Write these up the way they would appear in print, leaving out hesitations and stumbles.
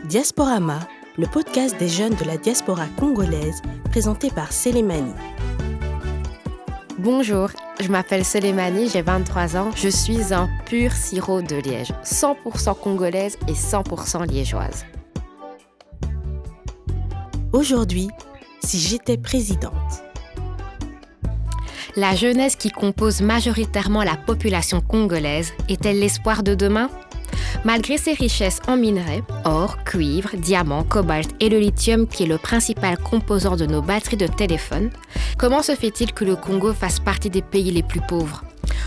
Diasporama, le podcast des jeunes de la diaspora congolaise, présenté par Célémanie. Bonjour, je m'appelle Célémanie, j'ai 23 ans. Je suis un pur sirop de liège, 100% congolaise et 100% liégeoise. Aujourd'hui, si j'étais présidente. La jeunesse qui compose majoritairement la population congolaise est-elle l'espoir de demain ? Malgré ses richesses en minerais, or, cuivre, diamants, cobalt et le lithium qui est le principal composant de nos batteries de téléphone, comment se fait-il que le Congo fasse partie des pays les plus pauvres ?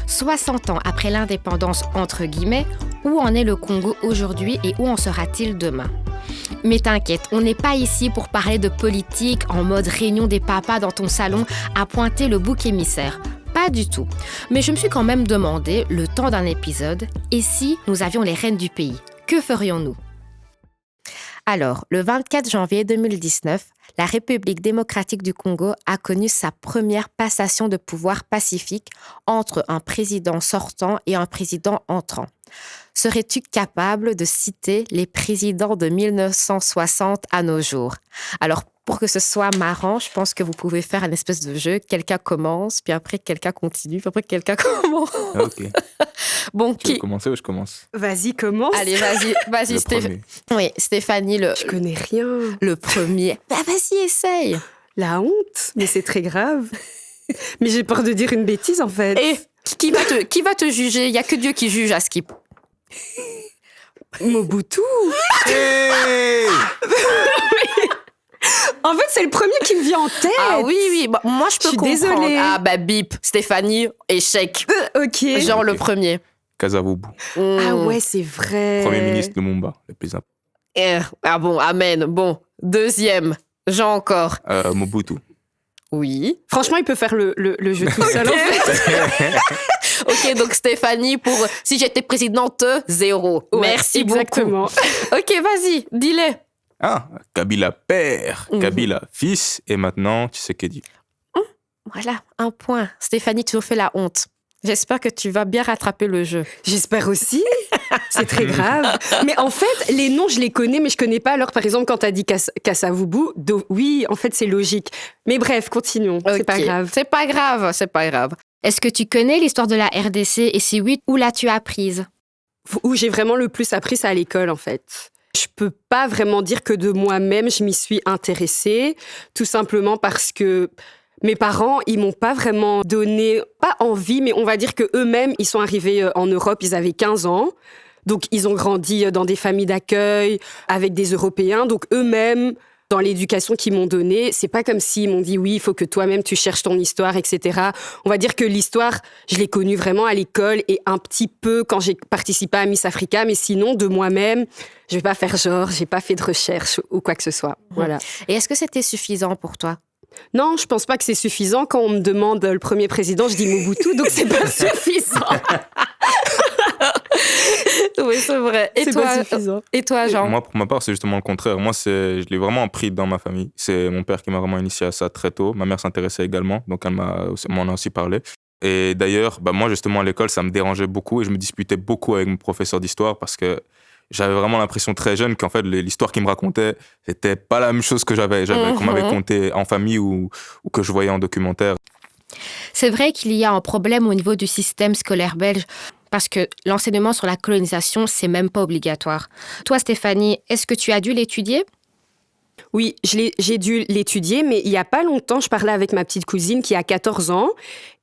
60 ans après l'indépendance entre guillemets, où en est le Congo aujourd'hui et où en sera-t-il demain ? Mais t'inquiète, on n'est pas ici pour parler de politique en mode réunion des papas dans ton salon à pointer le bouc émissaire. Pas du tout. Mais je me suis quand même demandé, le temps d'un épisode, et si nous avions les rênes du pays ? Que ferions-nous ? Alors, le 24 janvier 2019, la République démocratique du Congo a connu sa première passation de pouvoir pacifique entre un président sortant et un président entrant. Serais-tu capable de citer les présidents de 1960 à nos jours ? Alors, pour que ce soit marrant, je pense que vous pouvez faire un espèce de jeu. Quelqu'un commence, puis après quelqu'un continue, puis après quelqu'un commence. Ok. Bon, Tu veux commencer ou je commence ? Vas-y, commence. Allez, vas-y, Le Stéphanie. premier. Oui, Stéphanie, Je connais rien. le premier. Bah, vas-y, essaye. La honte, mais c'est très grave. Mais j'ai peur de dire une bêtise, en fait. Et qui va te juger ? Il n'y a que Dieu qui juge à Skip. Mobutu. Hey En fait, c'est le premier qui me vient en tête. Ah oui, bah, moi je peux Je suis comprendre. désolée. Ah bah bip, Stéphanie, échec. Ok. Genre le Ok. premier. Kasavubu, Ah ouais, c'est vrai. Premier ministre de Mumba, le plus important. Ah bon, amen. Bon, deuxième. Jean encore. Mobutu. Oui. Franchement, il peut faire le jeu tout seul, en fait. Ok, donc Stéphanie, pour si j'étais présidente, 0. Ouais, Merci exactement. beaucoup. Ok, vas-y, dis-les. Ah, Kabila père, Mhm. Kabila fils, et maintenant Tshisekedi. Voilà, un point. Stéphanie, tu nous fais la honte. J'espère que tu vas bien rattraper le jeu. J'espère aussi. C'est très grave. Mais en fait, les noms, je les connais, mais je connais pas. Alors, par exemple, quand tu as dit Kasavubu, oui, en fait, c'est logique. Mais bref, continuons. C'est pas Ok. grave. C'est pas grave. Est-ce que tu connais l'histoire de la RDC et si oui, où l'as-tu apprise ? Où j'ai vraiment le plus appris, c'est à l'école, en fait. Je peux pas vraiment dire que de moi-même, je m'y suis intéressée, tout simplement parce que mes parents, ils m'ont pas vraiment donné, pas envie, mais on va dire que eux-mêmes, ils sont arrivés en Europe, ils avaient 15 ans. Donc, ils ont grandi dans des familles d'accueil avec des Européens. Donc, eux-mêmes, dans l'éducation qu'ils m'ont donnée, c'est pas comme s'ils m'ont dit oui, il faut que toi-même tu cherches ton histoire, etc. On va dire que l'histoire, je l'ai connue vraiment à l'école et un petit peu quand j'ai participé à Miss Africa, mais sinon, de moi-même, je vais pas faire genre, j'ai pas fait de recherche ou quoi que ce soit. Voilà. Et est-ce que c'était suffisant pour toi ? Non, je pense pas que c'est suffisant. Quand on me demande le premier président, je dis Mobutu, donc c'est pas suffisant. Oui, c'est vrai. C'est pas suffisant. Et toi, Jean ? Moi, pour ma part, c'est justement le contraire. Moi, je l'ai vraiment appris dans ma famille. C'est mon père qui m'a vraiment initié à ça très tôt. Ma mère s'intéressait également, donc elle m'en a aussi parlé. Et d'ailleurs, moi, justement, à l'école, ça me dérangeait beaucoup et je me disputais beaucoup avec mon professeur d'histoire parce que j'avais vraiment l'impression très jeune qu'en fait, l'histoire qu'il me racontait, c'était pas la même chose que qu'on m'avait conté en famille ou que je voyais en documentaire. C'est vrai qu'il y a un problème au niveau du système scolaire belge parce que l'enseignement sur la colonisation, c'est même pas obligatoire. Toi, Stéphanie, est-ce que tu as dû l'étudier ? Oui, j'ai dû l'étudier, mais il y a pas longtemps, je parlais avec ma petite cousine qui a 14 ans.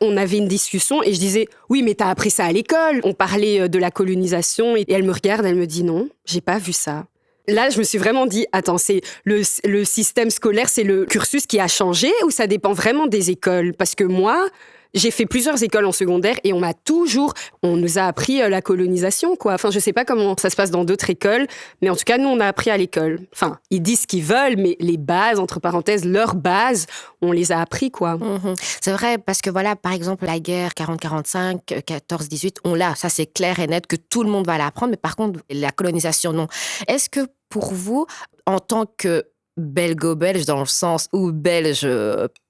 On avait une discussion et je disais « Oui, mais t'as appris ça à l'école !» On parlait de la colonisation et elle me regarde, elle me dit « Non, j'ai pas vu ça. » Là, je me suis vraiment dit « Attends, c'est le système scolaire, c'est le cursus qui a changé ou ça dépend vraiment des écoles ?» Parce que moi, j'ai fait plusieurs écoles en secondaire et on nous a appris la colonisation, quoi. Enfin, je sais pas comment ça se passe dans d'autres écoles, mais en tout cas, nous, on a appris à l'école. Enfin, ils disent ce qu'ils veulent, mais les bases, entre parenthèses, leurs bases, on les a appris, quoi. C'est vrai, parce que voilà, par exemple, la guerre 40-45, 14-18, on l'a, ça c'est clair et net que tout le monde va l'apprendre, mais par contre, la colonisation, non. Est-ce que pour vous, en tant que belgo-belge, dans le sens où belge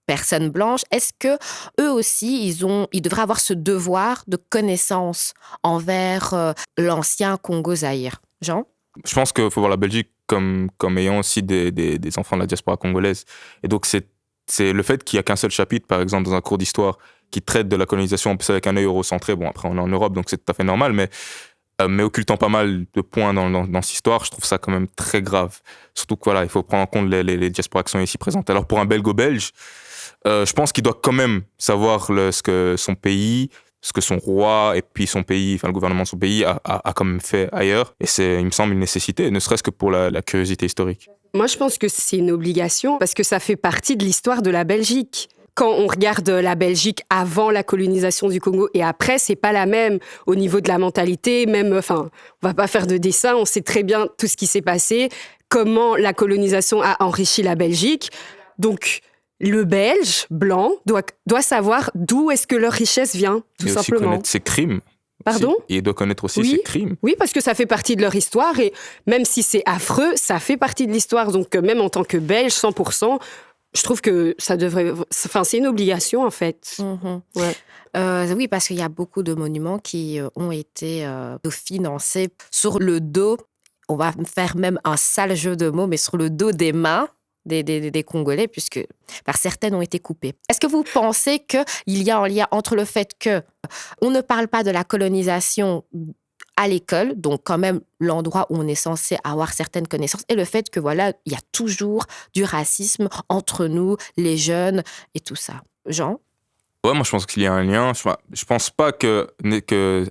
personnes blanches, est-ce que eux aussi, ils devraient avoir ce devoir de connaissance envers l'ancien Congo-Zaïre ? Jean ? Je pense qu'il faut voir la Belgique comme ayant aussi des enfants de la diaspora congolaise. Et donc, c'est le fait qu'il n'y a qu'un seul chapitre, par exemple, dans un cours d'histoire, qui traite de la colonisation, en plus avec un œil eurocentré. Bon, après, on est en Europe, donc c'est tout à fait normal, mais occultant pas mal de points dans cette histoire, je trouve ça quand même très grave. Surtout que voilà, il faut prendre en compte les diasporas qui sont ici présentes. Alors pour un belgo-belge, je pense qu'il doit quand même savoir ce que son pays, ce que son roi et puis son pays, enfin le gouvernement de son pays a quand même fait ailleurs. Et c'est, il me semble, une nécessité, ne serait-ce que pour la curiosité historique. Moi, je pense que c'est une obligation parce que ça fait partie de l'histoire de la Belgique. Quand on regarde la Belgique avant la colonisation du Congo et après, c'est pas la même au niveau de la mentalité. Même, enfin, on va pas faire de dessin. On sait très bien tout ce qui s'est passé, comment la colonisation a enrichi la Belgique. Donc, le Belge blanc doit savoir d'où est-ce que leur richesse vient, tout simplement. Et aussi connaître ses crimes. Pardon ? Et il doit connaître aussi ses crimes. Oui, parce que ça fait partie de leur histoire et même si c'est affreux, ça fait partie de l'histoire. Donc, même en tant que Belge, 100%. Je trouve que ça devrait... Enfin, c'est une obligation, en fait. Ouais. Oui, parce qu'il y a beaucoup de monuments qui ont été financés sur le dos, on va faire même un sale jeu de mots, mais sur le dos des mains des Congolais, puisque certaines ont été coupées. Est-ce que vous pensez qu'il y a un lien entre le fait qu'on ne parle pas de la colonisation à l'école, donc quand même l'endroit où on est censé avoir certaines connaissances, et le fait que voilà, il y a toujours du racisme entre nous, les jeunes, et tout ça. Jean ? Ouais, moi je pense qu'il y a un lien. Je pense pas que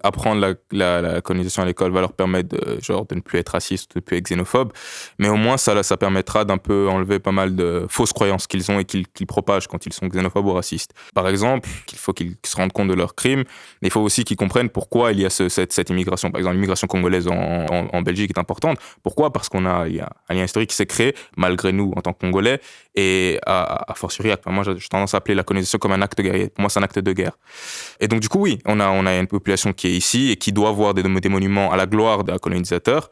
apprendre la colonisation à l'école va leur permettre de ne plus être raciste, de ne plus être xénophobe, mais au moins ça permettra d'un peu enlever pas mal de fausses croyances qu'ils ont et qu'ils propagent quand ils sont xénophobes ou racistes. Par exemple, il faut qu'ils se rendent compte de leurs crimes, mais il faut aussi qu'ils comprennent pourquoi il y a cette immigration. Par exemple, l'immigration congolaise en Belgique est importante. Pourquoi ? Parce il y a un lien historique qui s'est créé malgré nous en tant que Congolais, et à fortiori, moi j'ai tendance à appeler la colonisation comme un acte guerrier. Moi, c'est un acte de guerre. Et donc, du coup, oui, on a une population qui est ici et qui doit voir des monuments à la gloire d'un colonisateur.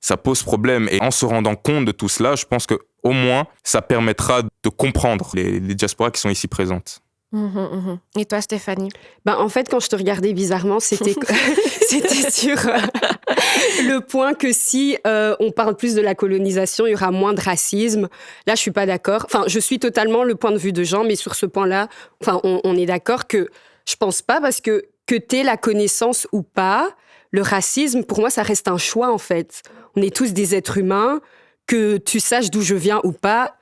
Ça pose problème. Et en se rendant compte de tout cela, je pense qu'au moins, ça permettra de comprendre les diasporas qui sont ici présentes. Et toi, Stéphanie ? En fait, quand je te regardais bizarrement, c'était sur le point que si on parle plus de la colonisation, il y aura moins de racisme. Là, je suis pas d'accord. Enfin, je suis totalement le point de vue de Jean, mais sur ce point-là, enfin, on est d'accord que je pense pas parce que t'aies la connaissance ou pas, le racisme, pour moi, ça reste un choix, en fait. On est tous des êtres humains, que tu saches d'où je viens ou pas.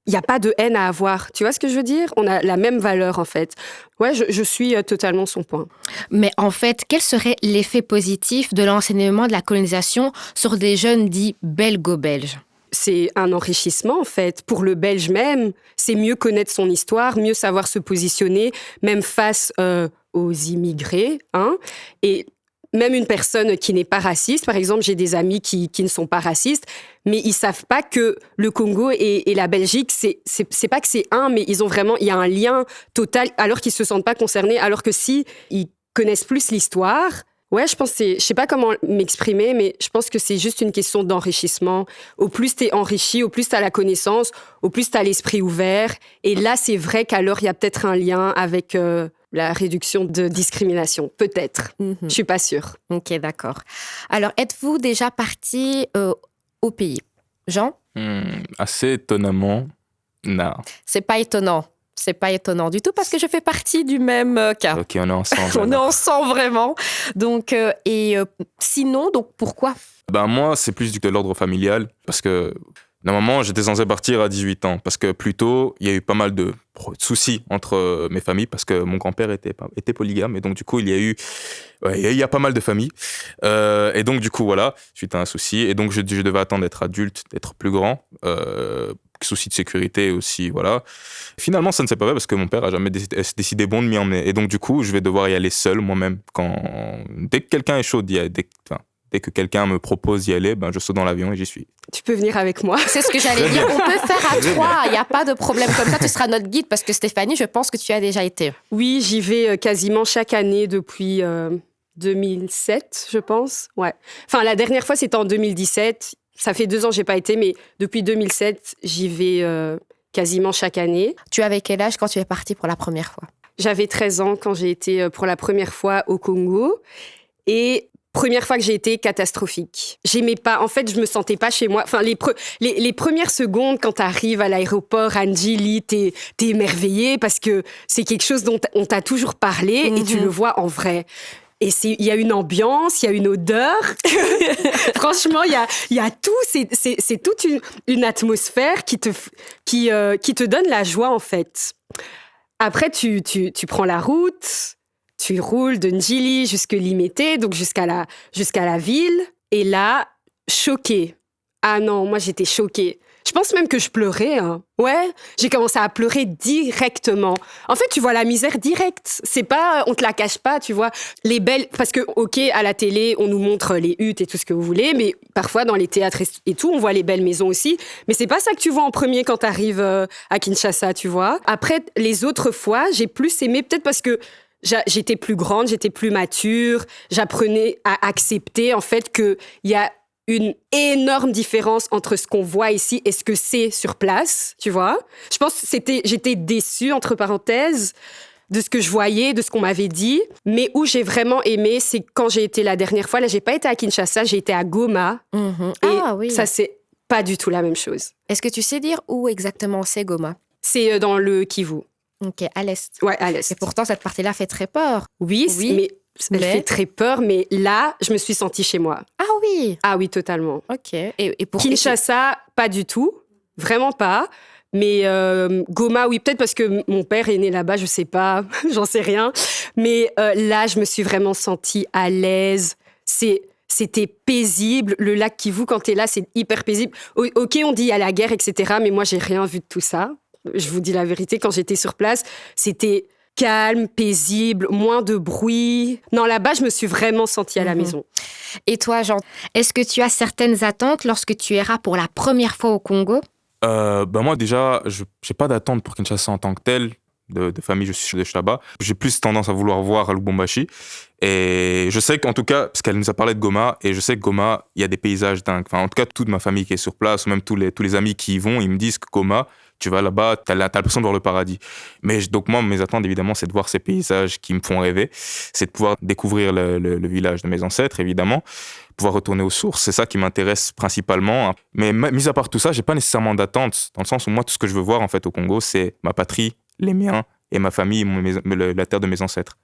Il n'y a pas de haine à avoir. Tu vois ce que je veux dire ? On a la même valeur, en fait. Ouais, je suis totalement son point. Mais en fait, quel serait l'effet positif de l'enseignement de la colonisation sur des jeunes dits belgo-belges ? C'est un enrichissement, en fait. Pour le Belge même, c'est mieux connaître son histoire, mieux savoir se positionner, même face aux immigrés. Et même une personne qui n'est pas raciste, par exemple, j'ai des amis qui ne sont pas racistes, mais ils savent pas que le Congo et la Belgique, c'est pas que c'est mais il y a un lien total, alors qu'ils se sentent pas concernés, alors que si ils connaissent plus l'histoire, ouais, je sais pas comment m'exprimer, mais je pense que c'est juste une question d'enrichissement. Au plus t'es enrichi, au plus t'as la connaissance, au plus t'as l'esprit ouvert, et là, c'est vrai qu'alors il y a peut-être un lien avec la réduction de discrimination, peut-être. Je suis pas sûre. Ok, d'accord. Alors, êtes-vous déjà parti au pays ? Jean ? Assez étonnamment, non. C'est pas étonnant du tout parce que je fais partie du même cas. Ok, on est ensemble. On est ensemble vraiment. Donc, sinon, donc pourquoi ? Moi, c'est plus de l'ordre familial parce que normalement, j'étais censé partir à 18 ans parce que plus tôt, il y a eu pas mal de soucis entre mes familles parce que mon grand-père était polygame et donc du coup, il y a pas mal de familles. Et donc du coup, voilà, suite à un souci. Et donc, je devais attendre d'être adulte, d'être plus grand. Souci de sécurité aussi, voilà. Finalement, ça ne s'est pas fait parce que mon père a jamais décidé bon de m'y emmener. Et donc, du coup, je vais devoir y aller seul moi-même. Dès que quelqu'un est chaud, dès que quelqu'un me propose d'y aller, je saute dans l'avion et j'y suis. Tu peux venir avec moi. C'est ce que j'allais dire. On peut faire à 3. Il n'y a pas de problème comme ça. Tu seras notre guide parce que Stéphanie, je pense que tu as déjà été. Oui, j'y vais quasiment chaque année depuis 2007, je pense. Ouais. Enfin, la dernière fois, c'était en 2017. Ça fait 2 ans que j'ai pas été, mais depuis 2007, j'y vais quasiment chaque année. Tu avais quel âge quand tu es partie pour la première fois ? J'avais 13 ans quand j'ai été pour la première fois au Congo. Et Première fois que j'ai été, catastrophique. J'aimais pas, en fait, je me sentais pas chez moi. Enfin, les premières secondes, quand t'arrives à l'aéroport, Anjali, t'es émerveillée parce que c'est quelque chose dont on t'a toujours parlé et tu le vois en vrai. Et il y a une ambiance, il y a une odeur. Franchement, il y a tout. C'est toute une atmosphère qui te donne la joie, en fait. Après, tu prends la route, tu roules de Njili jusque Limete, donc jusqu'à la ville. Et là, choquée. Ah non, moi, j'étais choquée. Je pense même que je pleurais. Hein. Ouais, j'ai commencé à pleurer directement. En fait, tu vois la misère directe. C'est pas, on te la cache pas, tu vois. Les belles, parce que, ok, à la télé, on nous montre les huttes et tout ce que vous voulez, mais parfois dans les théâtres et tout, on voit les belles maisons aussi. Mais c'est pas ça que tu vois en premier quand t'arrives à Kinshasa, tu vois. Après, les autres fois, j'ai plus aimé, peut-être parce que j'étais plus grande, j'étais plus mature, j'apprenais à accepter, en fait, qu'il y a une énorme différence entre ce qu'on voit ici et ce que c'est sur place, tu vois. Je pense que j'étais déçue, entre parenthèses, de ce que je voyais, de ce qu'on m'avait dit. Mais où j'ai vraiment aimé, c'est quand j'ai été la dernière fois. Là, j'ai pas été à Kinshasa, j'ai été à Goma. Et ça, c'est pas du tout la même chose. Est-ce que tu sais dire où exactement c'est Goma? C'est dans le Kivu. Ok, à l'est. Ouais, à l'est. Et pourtant, cette partie-là fait très peur. Oui. mais... Elle fait très peur, mais là, je me suis sentie chez moi. Ah oui? Ah oui, totalement. Ok. Et pour Kinshasa, pas du tout. Vraiment pas. Mais Goma, oui, peut-être parce que mon père est né là-bas, je sais pas, j'en sais rien. Mais là, je me suis vraiment sentie à l'aise. C'était paisible. Le lac Kivu, quand t'es là, c'est hyper paisible. Ok, on dit il y a la guerre, etc. Mais moi, j'ai rien vu de tout ça. Je vous dis la vérité, quand j'étais sur place, c'était calme, paisible, moins de bruit. Non, là-bas, je me suis vraiment sentie à la maison. Et toi, Jean, est-ce que tu as certaines attentes lorsque tu iras pour la première fois au Congo? Moi, déjà, je n'ai pas d'attente pour Kinshasa en tant que tel. De famille, je suis de Chaba. J'ai plus tendance à vouloir voir Lubumbashi. Et je sais qu'en tout cas, parce qu'elle nous a parlé de Goma, et je sais que Goma, il y a des paysages dingues. Enfin, en tout cas, toute ma famille qui est sur place, ou même tous les amis qui y vont, ils me disent que Goma, tu vas là-bas, t'as l'impression de voir le paradis. Mais donc moi, mes attentes, évidemment, c'est de voir ces paysages qui me font rêver. C'est de pouvoir découvrir le village de mes ancêtres, évidemment. Pouvoir retourner aux sources, c'est ça qui m'intéresse principalement. Mais mis à part tout ça, j'ai pas nécessairement d'attente, dans le sens où moi, tout ce que je veux voir, en fait, au Congo, c'est ma patrie, les miens et ma famille, la terre de mes ancêtres.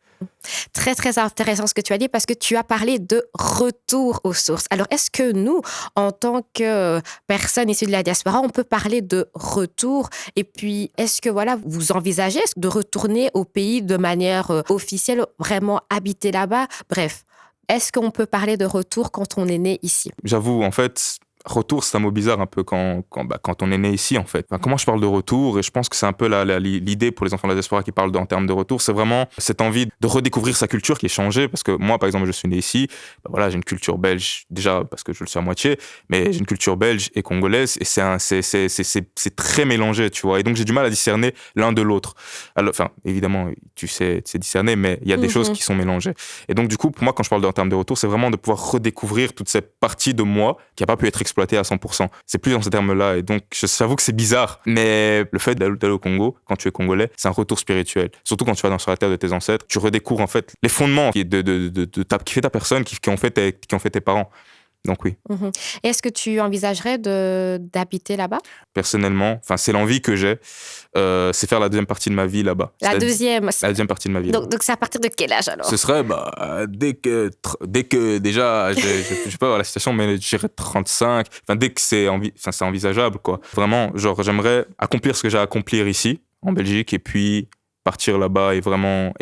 Très, très intéressant ce que tu as dit parce que tu as parlé de retour aux sources. Alors, est-ce que nous, en tant que personnes issues de la diaspora, on peut parler de retour? Et puis, est-ce que vous envisagez de retourner au pays de manière officielle, vraiment habiter là-bas? Bref, est-ce qu'on peut parler de retour quand on est né ici? J'avoue, en fait, retour, c'est un mot bizarre un peu quand on est né ici, en fait. Enfin, comment je parle de retour? Et je pense que c'est un peu l'idée pour les enfants de la diaspora qui parlent en termes de retour. C'est vraiment cette envie de redécouvrir sa culture qui est changée. Parce que moi, par exemple, je suis né ici. J'ai une culture belge, déjà parce que je le suis à moitié, mais j'ai une culture belge et congolaise. Et c'est très mélangé, tu vois. Et donc, j'ai du mal à discerner l'un de l'autre. Alors, enfin, évidemment, tu sais, c'est discerner, mais il y a des choses qui sont mélangées. Et donc, du coup, pour moi, quand je parle en termes de retour, c'est vraiment de pouvoir redécouvrir toute cette partie de moi qui n'a pas pu être exploité à 100%. C'est plus dans ces termes-là. Et donc, j'avoue que c'est bizarre. Mais le fait d'aller au Congo, quand tu es congolais, c'est un retour spirituel. Surtout quand tu vas sur la terre de tes ancêtres, tu redécouvres en fait les fondements qui fait ta personne, qui ont fait tes parents. Donc oui. Et est-ce que tu envisagerais d'habiter là-bas? Personnellement, c'est l'envie que j'ai. C'est faire la deuxième partie de ma vie là-bas. La deuxième partie de ma vie. Donc c'est à partir de quel âge alors? Ce serait dès que déjà, je sais pas la situation, mais je dirais 35. Dès que c'est envisageable, quoi. Vraiment, j'aimerais accomplir ce que j'ai à accomplir ici, en Belgique, et puis partir là-bas et vraiment.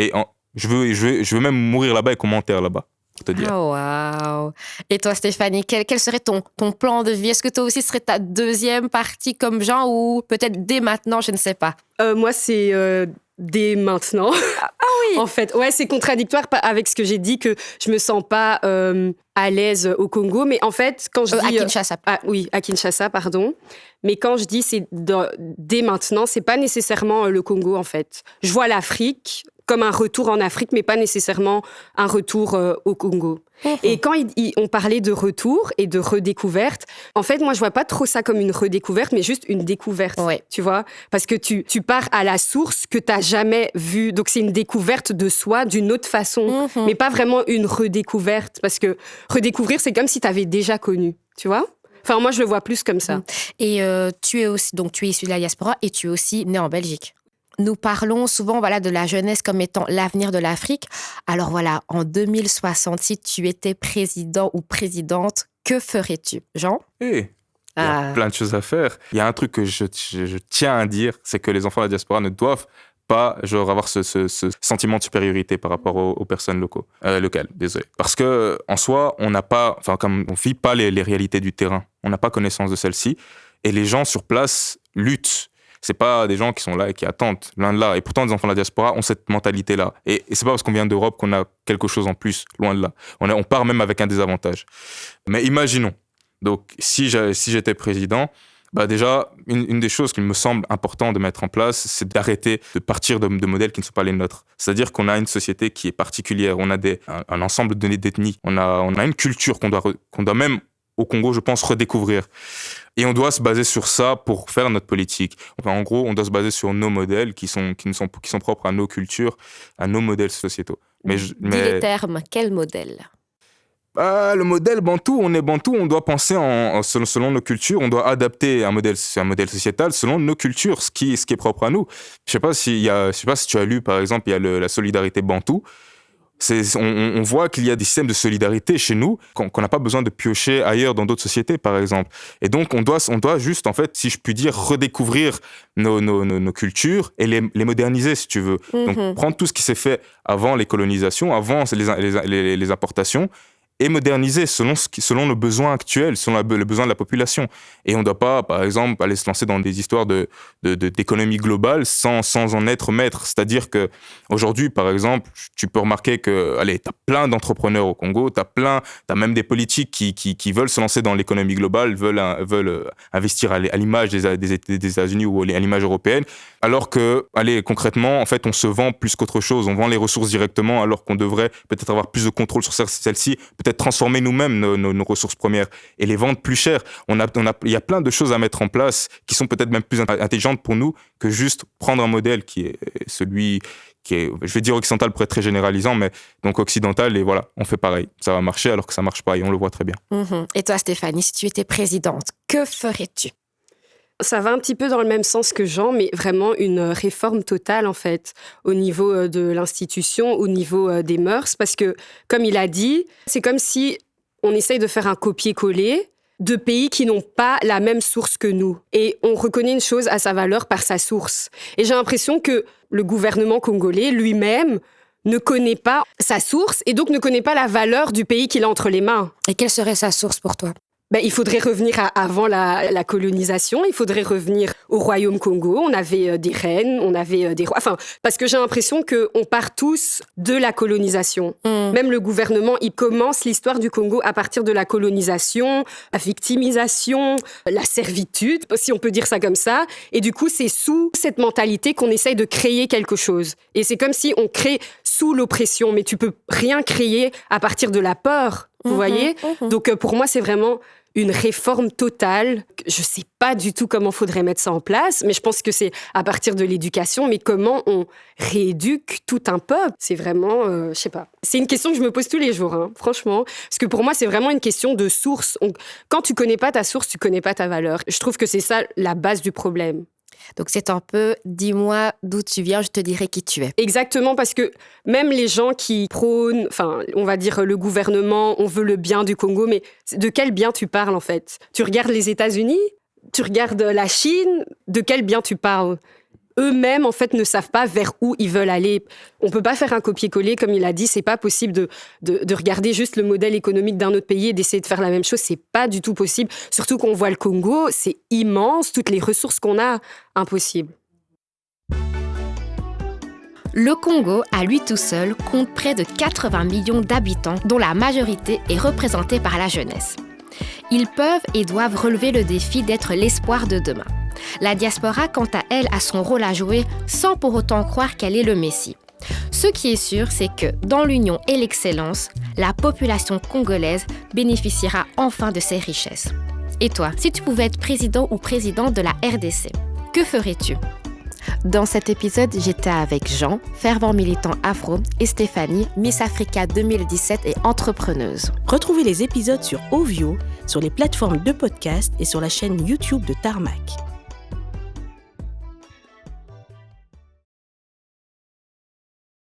Je veux même mourir là-bas et qu'on m'enterre là-bas. Te dire. Oh, waouh! Et toi, Stéphanie, quel serait ton plan de vie? Est-ce que toi aussi, ce serait ta deuxième partie comme Jean ou peut-être dès maintenant, je ne sais pas? Moi, c'est dès maintenant. Ah oui! En fait, ouais, c'est contradictoire avec ce que j'ai dit, que je me sens pas à l'aise au Congo. Mais en fait, quand je dis... À Kinshasa. À Kinshasa, pardon. Mais quand je dis c'est dès maintenant, c'est pas nécessairement le Congo, en fait. Je vois l'Afrique, comme un retour en Afrique, mais pas nécessairement un retour au Congo. Et quand on parlait de retour et de redécouverte, en fait, moi, je vois pas trop ça comme une redécouverte, mais juste une découverte, tu vois. Parce que tu pars à la source que t'as jamais vue. Donc, c'est une découverte de soi d'une autre façon, mais pas vraiment une redécouverte. Parce que redécouvrir, c'est comme si t'avais déjà connu, tu vois. Enfin, moi, je le vois plus comme ça. Et tu es issu de la diaspora et tu es aussi né en Belgique. Nous parlons souvent de la jeunesse comme étant l'avenir de l'Afrique. Alors voilà, en 2060, si tu étais président ou présidente, que ferais-tu, Jean ? Il y a plein de choses à faire. Il y a un truc que je tiens à dire, c'est que les enfants de la diaspora ne doivent pas avoir ce sentiment de supériorité par rapport aux personnes locales. Désolé. Parce que en soi, on vit pas les réalités du terrain. On n'a pas connaissance de celles-ci. Et les gens sur place luttent. C'est pas des gens qui sont là et qui attendent, loin de là. Et pourtant, les enfants de la diaspora ont cette mentalité-là. Et c'est pas parce qu'on vient d'Europe qu'on a quelque chose en plus, loin de là. On part même avec un désavantage. Mais imaginons. Donc, si j'étais président, déjà, une des choses qu'il me semble important de mettre en place, c'est d'arrêter de partir de modèles qui ne sont pas les nôtres. C'est-à-dire qu'on a une société qui est particulière. On a un ensemble d'ethnies. On a une culture qu'on doit même, au Congo, je pense, redécouvrir. Et on doit se baser sur ça pour faire notre politique. Enfin, en gros, on doit se baser sur nos modèles qui sont propres à nos cultures, à nos modèles sociétaux. Dis les termes, quel modèle ? Le modèle bantou, on est bantou, on doit penser selon nos cultures, on doit adapter un modèle sociétal selon nos cultures, ce qui est propre à nous. Je sais pas si tu as lu, par exemple, il y a la solidarité bantou. On voit qu'il y a des systèmes de solidarité chez nous qu'on n'a pas besoin de piocher ailleurs dans d'autres sociétés, par exemple. Et donc, on doit juste, en fait, si je puis dire, redécouvrir nos cultures et les moderniser, si tu veux. Donc, prendre tout ce qui s'est fait avant les colonisations, avant les importations, et moderniser selon nos besoins actuels, selon le besoin de la population. Et on ne doit pas, par exemple, aller se lancer dans des histoires d'économie globale sans en être maître. C'est-à-dire qu'aujourd'hui, par exemple, tu peux remarquer que, t'as plein d'entrepreneurs au Congo, t'as même des politiques qui veulent se lancer dans l'économie globale, veulent investir à l'image des États-Unis ou à l'image européenne, alors que, concrètement, en fait, on se vend plus qu'autre chose. On vend les ressources directement, alors qu'on devrait peut-être avoir plus de contrôle sur celles-ci, peut-être transformer nous-mêmes nos ressources premières et les vendre plus cher. Il y a plein de choses à mettre en place qui sont peut-être même plus intelligentes pour nous que juste prendre un modèle qui est celui qui est, je vais dire occidental pour être très généralisant, mais donc occidental, et voilà, on fait pareil. Ça va marcher alors que ça marche pas et on le voit très bien. Et toi, Stéphanie, si tu étais présidente, que ferais-tu ? Ça va un petit peu dans le même sens que Jean, mais vraiment une réforme totale, en fait, au niveau de l'institution, au niveau des mœurs. Parce que, comme il a dit, c'est comme si on essaye de faire un copier-coller de pays qui n'ont pas la même source que nous. Et on reconnaît une chose à sa valeur par sa source. Et j'ai l'impression que le gouvernement congolais lui-même ne connaît pas sa source et donc ne connaît pas la valeur du pays qu'il a entre les mains. Et quelle serait sa source pour toi ? Il faudrait revenir avant la colonisation, il faudrait revenir au royaume Congo. On avait des reines, on avait des rois. Enfin, parce que j'ai l'impression qu'on part tous de la colonisation. Même le gouvernement, il commence l'histoire du Congo à partir de la colonisation, la victimisation, la servitude, si on peut dire ça comme ça. Et du coup, c'est sous cette mentalité qu'on essaye de créer quelque chose. Et c'est comme si on crée sous l'oppression, mais tu peux rien créer à partir de la peur. Vous voyez ? Donc, pour moi, c'est vraiment une réforme totale. Je ne sais pas du tout comment il faudrait mettre ça en place, mais je pense que c'est à partir de l'éducation. Mais comment on rééduque tout un peuple ? C'est vraiment, je ne sais pas. C'est une question que je me pose tous les jours, franchement. Parce que pour moi, c'est vraiment une question de source. Quand tu ne connais pas ta source, tu ne connais pas ta valeur. Je trouve que c'est ça la base du problème. Donc c'est un peu, dis-moi d'où tu viens, je te dirai qui tu es. Exactement, parce que même les gens qui prônent, on va dire le gouvernement, on veut le bien du Congo, mais de quel bien tu parles en fait ? Tu regardes les États-Unis ? Tu regardes la Chine ? De quel bien tu parles ? Eux-mêmes, en fait, ne savent pas vers où ils veulent aller. On ne peut pas faire un copier-coller, comme il a dit. C'est pas possible de regarder juste le modèle économique d'un autre pays et d'essayer de faire la même chose. C'est pas du tout possible. Surtout qu'on voit le Congo, c'est immense. Toutes les ressources qu'on a, impossible. Le Congo, à lui tout seul, compte près de 80 millions d'habitants, dont la majorité est représentée par la jeunesse. Ils peuvent et doivent relever le défi d'être l'espoir de demain. La diaspora, quant à elle, a son rôle à jouer sans pour autant croire qu'elle est le Messie. Ce qui est sûr, c'est que dans l'union et l'excellence, la population congolaise bénéficiera enfin de ses richesses. Et toi, si tu pouvais être président ou présidente de la RDC, que ferais-tu ? Dans cet épisode, j'étais avec Jean, fervent militant afro, et Stéphanie, Miss Africa 2017 et entrepreneuse. Retrouvez les épisodes sur Ovio, sur les plateformes de podcast et sur la chaîne YouTube de Tarmac.